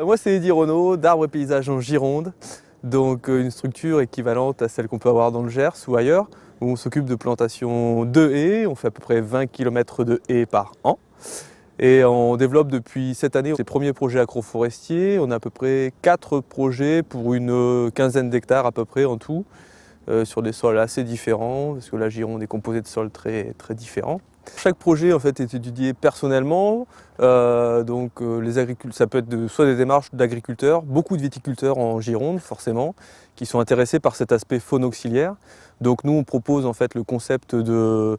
Moi, c'est Eddy Renaud, d'Arbres et Paysages en Gironde, donc une structure équivalente à celle qu'on peut avoir dans le Gers ou ailleurs, où on s'occupe de plantation de haies, on fait à peu près 20 km de haies par an. Et on développe depuis cette année ses premiers projets agroforestiers. On a à peu près 4 projets pour une quinzaine d'hectares à peu près en tout, sur des sols assez différents, parce que la Gironde est composée de sols très différents. Chaque projet en fait est étudié personnellement, les agriculteurs, ça peut être soit des démarches d'agriculteurs, beaucoup de viticulteurs en Gironde forcément, qui sont intéressés par cet aspect faune auxiliaire. Donc nous on propose en fait le concept de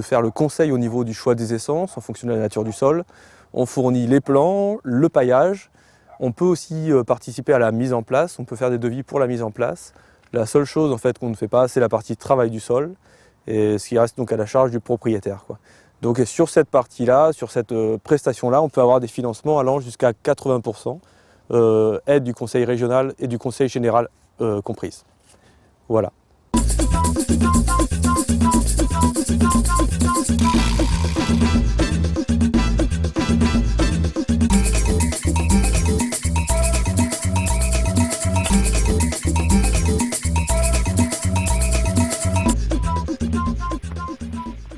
faire le conseil au niveau du choix des essences en fonction de la nature du sol. On fournit les plants, le paillage, on peut aussi participer à la mise en place, on peut faire des devis pour la mise en place. La seule chose en fait qu'on ne fait pas, c'est la partie travail du sol, et ce qui reste donc à la charge du propriétaire, quoi. Donc sur cette partie-là, sur cette prestation-là, on peut avoir des financements allant jusqu'à 80%, aide du conseil régional et du conseil général comprises. Voilà.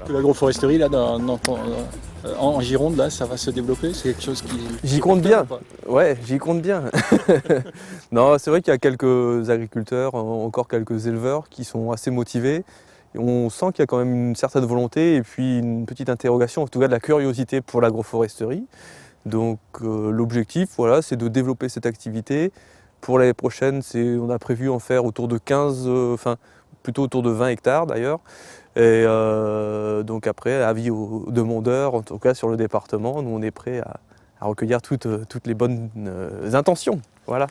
L'agroforesterie là, en Gironde, là, ça va se développer. C'est quelque chose qui... J'y compte bien. Ouais, j'y compte bien. Non, c'est vrai qu'il y a quelques agriculteurs, encore quelques éleveurs qui sont assez motivés. Et on sent qu'il y a quand même une certaine volonté et puis une petite interrogation, en tout cas de la curiosité pour l'agroforesterie. Donc l'objectif, voilà, c'est de développer cette activité. Pour l'année prochaine, on a prévu en faire autour de 15, plutôt autour de 20 hectares d'ailleurs. Et donc après, avis aux demandeurs, en tout cas sur le département, nous on est prêts à recueillir toutes les bonnes intentions. Voilà.